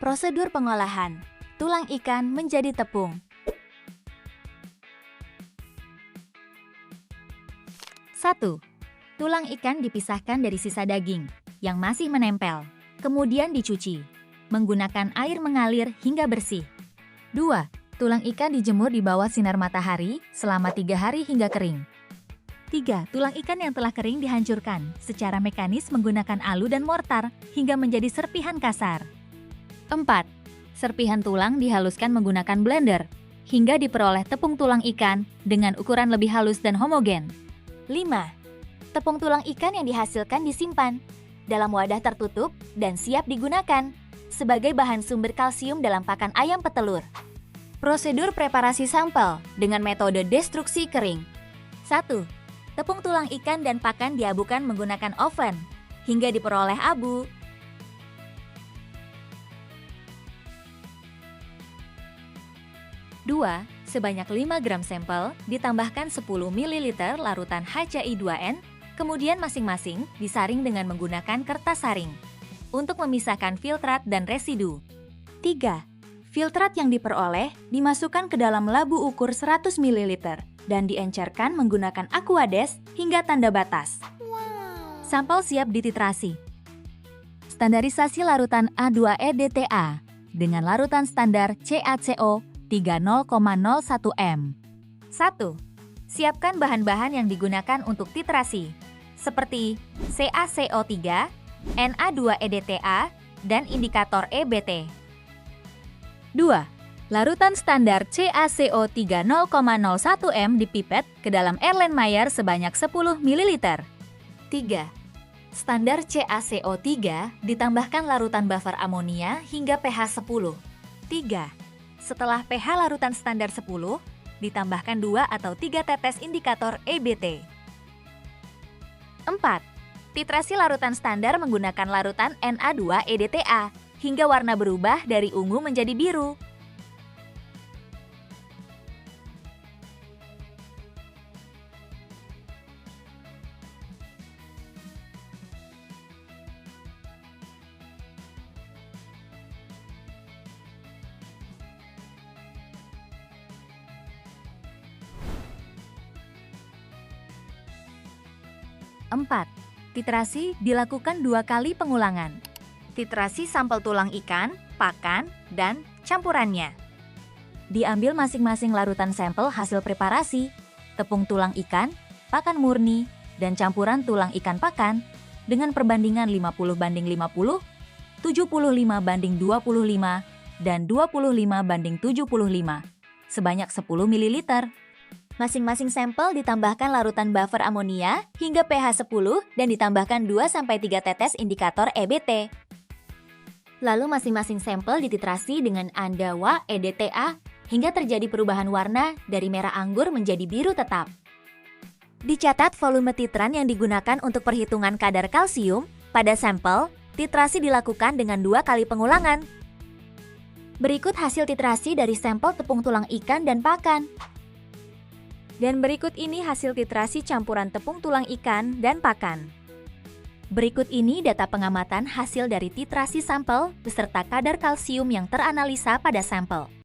Prosedur pengolahan. Tulang ikan menjadi tepung. 1. Tulang ikan dipisahkan dari sisa daging yang masih menempel, kemudian dicuci menggunakan air mengalir hingga bersih. 2. Tulang ikan dijemur di bawah sinar matahari selama 3 hari hingga kering. 3. Tulang ikan yang telah kering dihancurkan secara mekanis menggunakan alu dan mortar hingga menjadi serpihan kasar. 4. Serpihan tulang dihaluskan menggunakan blender hingga diperoleh tepung tulang ikan dengan ukuran lebih halus dan homogen. 5. Tepung tulang ikan yang dihasilkan disimpan dalam wadah tertutup dan siap digunakan sebagai bahan sumber kalsium dalam pakan ayam petelur. Prosedur preparasi sampel dengan metode destruksi kering. 1. Tepung tulang ikan dan pakan diabukan menggunakan oven hingga diperoleh abu. 2. Sebanyak 5 gram sampel ditambahkan 10 ml larutan HCI2N, kemudian masing-masing disaring dengan menggunakan kertas saring untuk memisahkan filtrat dan residu. 3. Filtrat yang diperoleh dimasukkan ke dalam labu ukur 100 ml dan diencerkan menggunakan Aquades hingga tanda batas. Sampel siap dititrasi. Standarisasi larutan A2EDTA dengan larutan standar CaCO 30,01 m. 1. Siapkan bahan-bahan yang digunakan untuk titrasi, seperti CaCO3, Na2EDTA, dan indikator EBT. 2. Larutan standar CaCO 30,01 m dipipet ke dalam Erlenmeyer sebanyak 10 ml. 3. Standar CaCO3 ditambahkan larutan buffer amonia hingga pH 10. 3. Setelah pH larutan standar 10, ditambahkan 2 atau 3 tetes indikator EBT. 4. Titrasi larutan standar menggunakan larutan Na2EDTA hingga warna berubah dari ungu menjadi biru. 4. Titrasi dilakukan 2 kali pengulangan. Titrasi sampel tulang ikan, pakan, dan campurannya. Diambil masing-masing larutan sampel hasil preparasi, tepung tulang ikan, pakan murni, dan campuran tulang ikan pakan dengan perbandingan 50:50, 75:25, dan 25:75, sebanyak 10 ml. Masing-masing sampel ditambahkan larutan buffer amonia hingga pH 10 dan ditambahkan 2-3 tetes indikator EBT. Lalu masing-masing sampel dititrasi dengan Andawa-EDTA hingga terjadi perubahan warna dari merah anggur menjadi biru tetap. Dicatat volume titran yang digunakan untuk perhitungan kadar kalsium pada sampel, titrasi dilakukan dengan 2 kali pengulangan. Berikut hasil titrasi dari sampel tepung tulang ikan dan pakan. Dan berikut ini hasil titrasi campuran tepung tulang ikan dan pakan. Berikut ini data pengamatan hasil dari titrasi sampel beserta kadar kalsium yang teranalisa pada sampel.